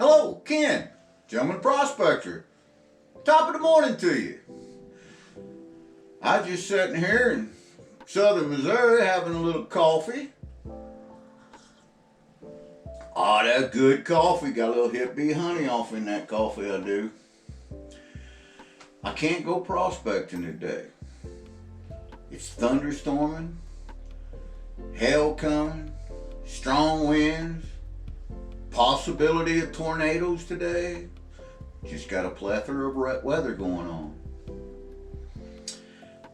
Hello, Ken, gentleman prospector. Top of the morning to you. I just sitting here in southern Missouri having a little coffee. Oh, that's good coffee. Got a little hippie honey off in that coffee, I do. I can't go prospecting today. It's thunderstorming, hail coming, strong winds, possibility of tornadoes today. Just got a plethora of wet weather going on.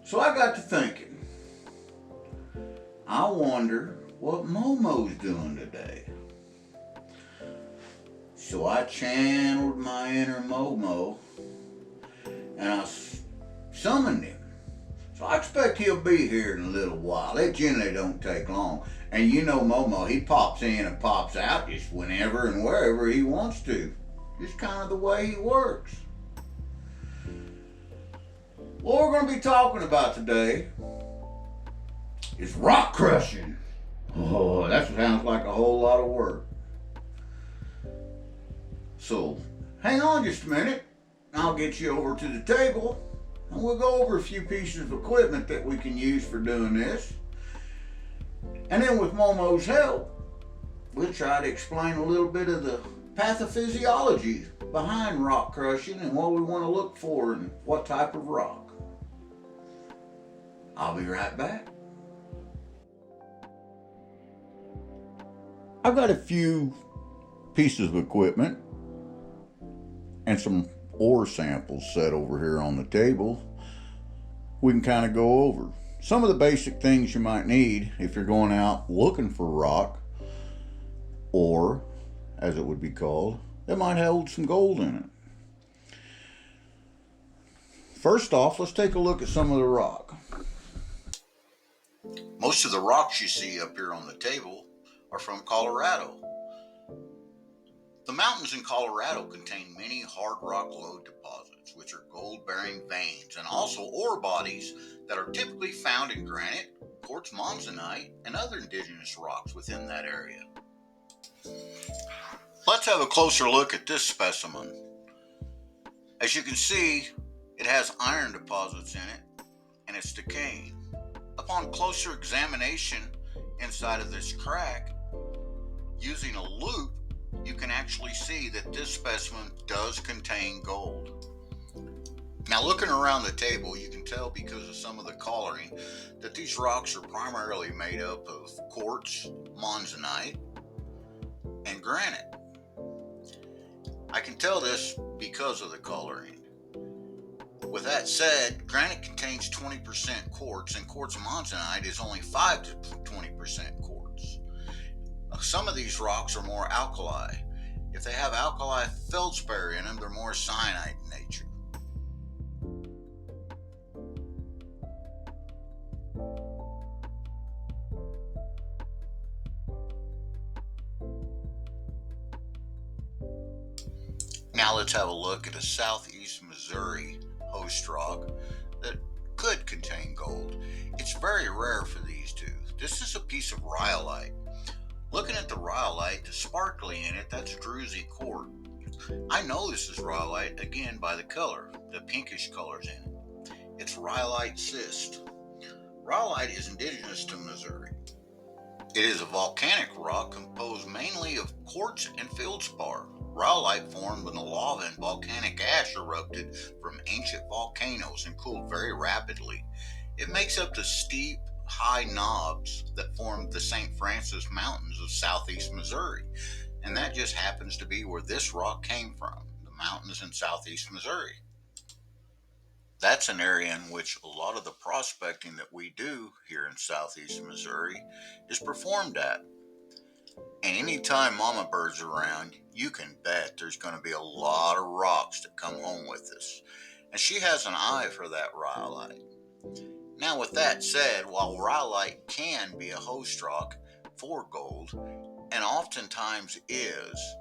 So I got to thinking, I wonder what MoMo's doing today. So I channeled my inner MoMo and I summoned him. So I expect he'll be here in a little while. It generally don't take long. And you know MoMo, he pops in and pops out just whenever and wherever he wants to. Just kind of the way he works. What we're going to be talking about today is rock crushing. Oh, that sounds like a whole lot of work. So, hang on just a minute. I'll get you over to the table and we'll go over a few pieces of equipment that we can use for doing this. And then with MoMo's help, we'll try to explain a little bit of the pathophysiology behind rock crushing and what we want to look for and what type of rock. I'll be right back. I've got a few pieces of equipment and some ore samples set over here on the table. We can kind of go over some of the basic things you might need if you're going out looking for rock, or as it would be called, that might hold some gold in it. First off, let's take a look at some of the rock. Most of the rocks you see up here on the table are from Colorado. The mountains in Colorado contain many hard rock lode deposits, which are gold-bearing veins, and also ore bodies that are typically found in granite, quartz monzonite, and other indigenous rocks within that area. Let's have a closer look at this specimen. As you can see, it has iron deposits in it, and it's decaying. Upon closer examination inside of this crack, using a loupe, you can actually see that this specimen does contain gold. Now, looking around the table, you can tell because of some of the coloring that these rocks are primarily made up of quartz, monzonite, and granite. I can tell this because of the coloring. With that said, granite contains 20% quartz, and quartz monzonite is only 5 to 20% quartz. Some of these rocks are more alkali. If they have alkali feldspar in them, they're more cyanide in nature. Now let's have a look at a southeast Missouri host rock that could contain gold. It's very rare for these two. This is a piece of rhyolite. Looking at the rhyolite, the sparkly in it, that's druzy quartz. I know this is rhyolite, again, by the color, the pinkish colors in it. It's rhyolite schist. Rhyolite is indigenous to Missouri. It is a volcanic rock composed mainly of quartz and feldspar. Rhyolite formed when the lava and volcanic ash erupted from ancient volcanoes and cooled very rapidly. It makes up the steep, high knobs that form the St. Francis Mountains of southeast Missouri, and that just happens to be where this rock came from, the mountains in southeast Missouri. That's an area in which a lot of the prospecting that we do here in southeast Missouri is performed at. And anytime Mama Bird's around, you can bet there's going to be a lot of rocks that come home with us. And she has an eye for that rhyolite. Now, with that said, while rhyolite can be a host rock for gold, and oftentimes is,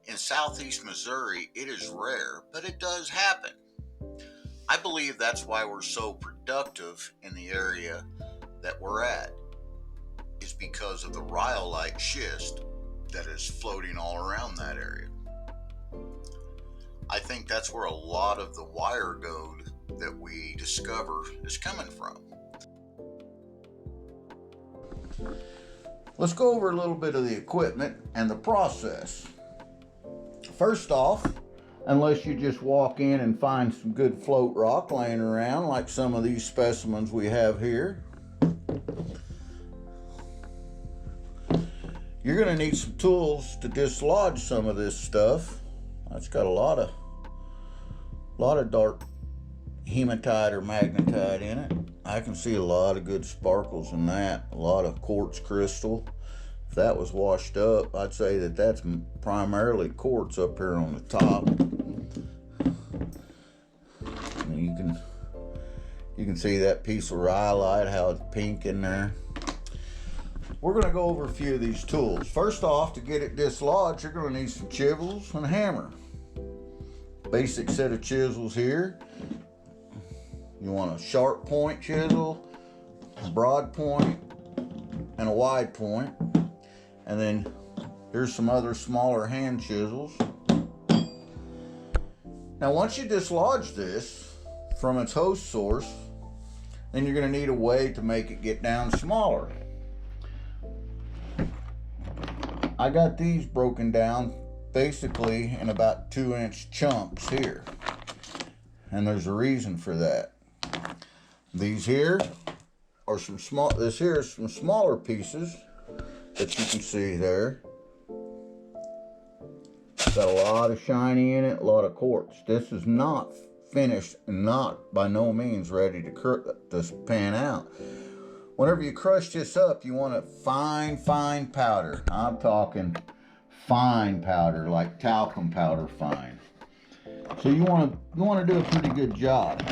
in southeast Missouri it is rare, but it does happen. I believe that's why we're so productive in the area that we're at, is because of the rhyolite schist that is floating all around that area. I think that's where a lot of the wire gold that we discover is coming from. Let's go over a little bit of the equipment and the process. First off, unless you just walk in and find some good float rock laying around like some of these specimens we have here, you're going to need some tools to dislodge some of this stuff. It's got a lot of dark hematite or magnetite in it. I can see a lot of good sparkles in that, a lot of quartz crystal. If that was washed up, I'd say that that's primarily quartz up here on the top. And you can see that piece of rhyolite, how it's pink in there. We're going to go over a few of these tools. First off, to get it dislodged, you're going to need some chisels and a hammer. Basic set of chisels here. You want a sharp point chisel, a broad point, and a wide point. And then here's some other smaller hand chisels. Now once you dislodge this from its host source, then you're going to need a way to make it get down smaller. I got these broken down basically in about 2-inch chunks here. And there's a reason for that. These here are this here is some smaller pieces that you can see there. Got a lot of shiny in it, a lot of quartz. This is not finished and not by no means ready to pan out. Whenever you crush this up, you want a fine powder. I'm talking fine powder, like talcum powder fine. So you want to do a pretty good job.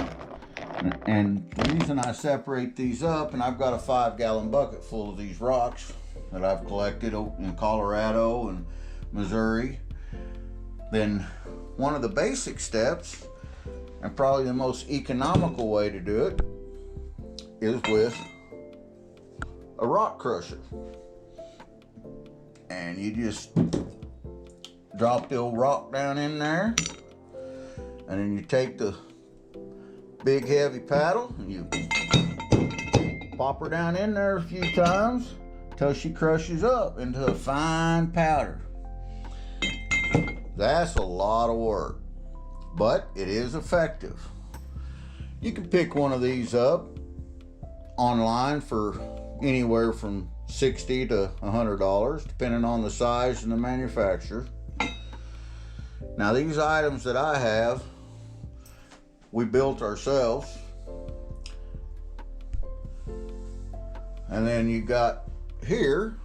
And the reason I separate these up, and I've got a 5-gallon bucket full of these rocks that I've collected in Colorado and Missouri, then one of the basic steps, and probably the most economical way to do it, is with a rock crusher. And you just drop the old rock down in there, and then you take the big heavy paddle and you pop her down in there a few times until she crushes up into a fine powder. That's a lot of work, but it is effective. You can pick one of these up online for anywhere from $60 to $100, depending on the size and the manufacturer. Now these items that I have, we built ourselves. And then you got here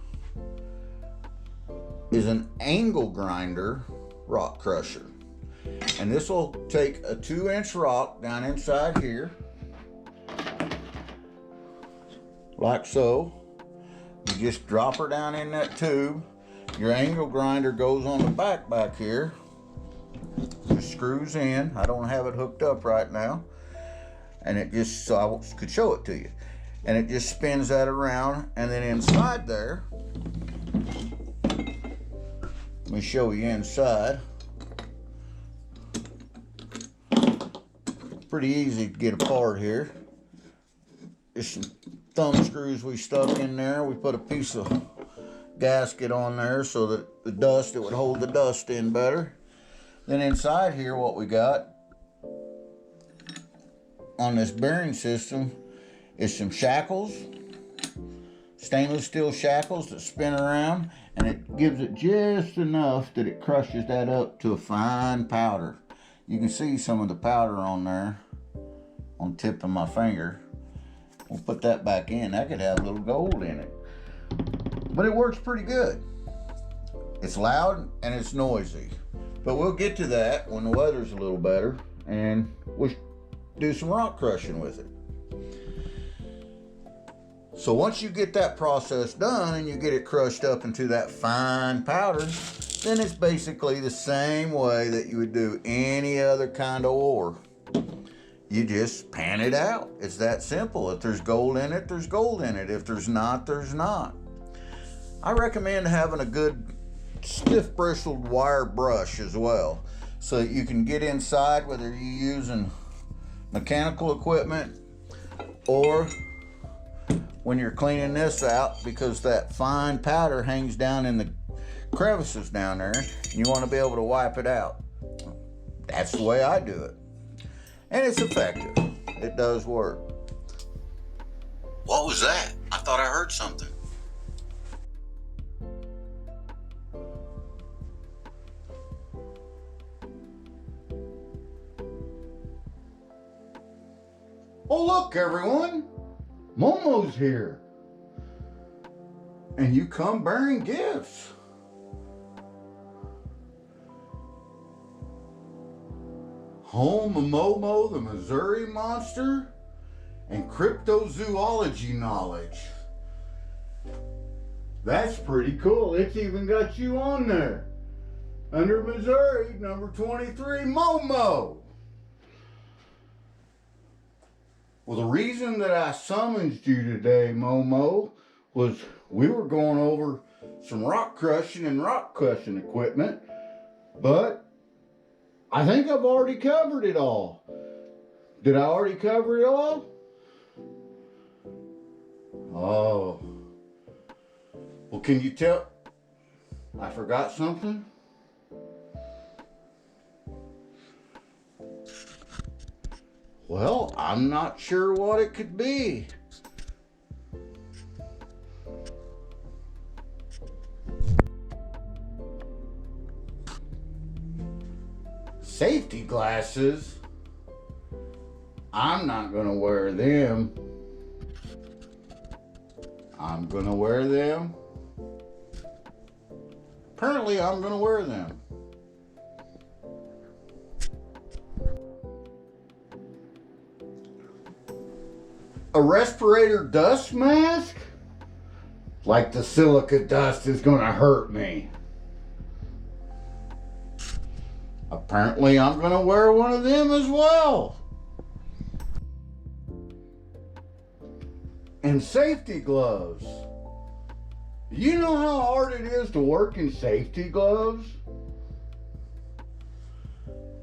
is an angle grinder rock crusher. And this will take a 2-inch rock down inside here, like so. You just drop her down in that tube. Your angle grinder goes on the back here. Just screws in. I don't have it hooked up right now. And it just, so I could show it to you. And it just spins that around. And then inside there, let me show you inside. Pretty easy to get apart here. Just some thumb screws we stuck in there. We put a piece of gasket on there so that the dust, it would hold the dust in better. Then inside here, what we got on this bearing system is some shackles, stainless steel shackles that spin around, and it gives it just enough that it crushes that up to a fine powder. You can see some of the powder on there on the tip of my finger. We'll put that back in. That could have a little gold in it. But it works pretty good. It's loud and it's noisy. But we'll get to that when the weather's a little better, and we'll do some rock crushing with it. So once you get that process done and you get it crushed up into that fine powder, then it's basically the same way that you would do any other kind of ore. You just pan it out. It's that simple. If there's gold in it, there's gold in it. If there's not, there's not. I recommend having a good stiff bristled wire brush as well. so that you can get inside, whether you're using mechanical equipment or when you're cleaning this out, because that fine powder hangs down in the crevices down there and you want to be able to wipe it out. That's the way I do it, and it's effective. It does work. What was that? I thought I heard something. Oh, look, everyone. MoMo's here. And you come bearing gifts. Home of MoMo, the Missouri Monster, and cryptozoology knowledge. That's pretty cool. It's even got you on there. Under Missouri, number 23, MoMo. Well, the reason that I summoned you today, MoMo, was we were going over some rock crushing equipment, but I think I've already covered it all. Did I already cover it all? Oh. Well, can you tell? I forgot something? Well, I'm not sure what it could be. Safety glasses? I'm not gonna wear them. I'm gonna wear them. Apparently, I'm gonna wear them. A respirator dust mask? Like the silica dust is gonna hurt me. Apparently I'm gonna wear one of them as well. And safety gloves. You know how hard it is to work in safety gloves?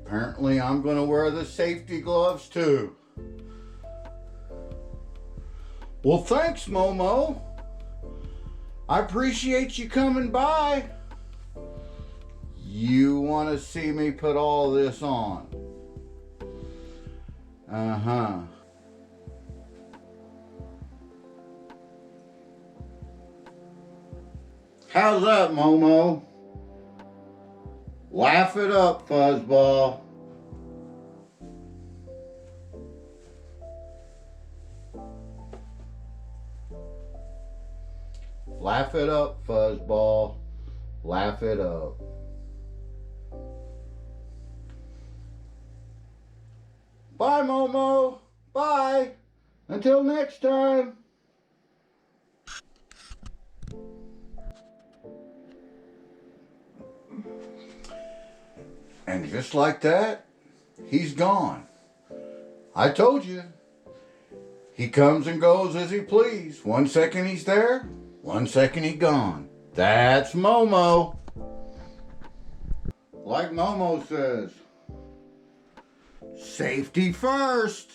Apparently I'm gonna wear the safety gloves too. Well, thanks, MoMo. I appreciate you coming by. You want to see me put all this on? Uh-huh. How's that, MoMo? Laugh it up, fuzzball. Laugh it up, fuzzball. Laugh it up. Bye, MoMo. Bye. Until next time. And just like that, he's gone. I told you. He comes and goes as he please. 1 second he's there, 1 second he's gone. That's MoMo. Like MoMo says, safety first.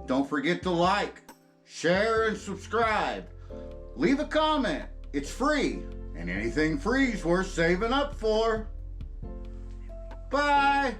Don't forget to like, share, and subscribe. Leave a comment. It's free. And anything free is worth saving up for. Bye.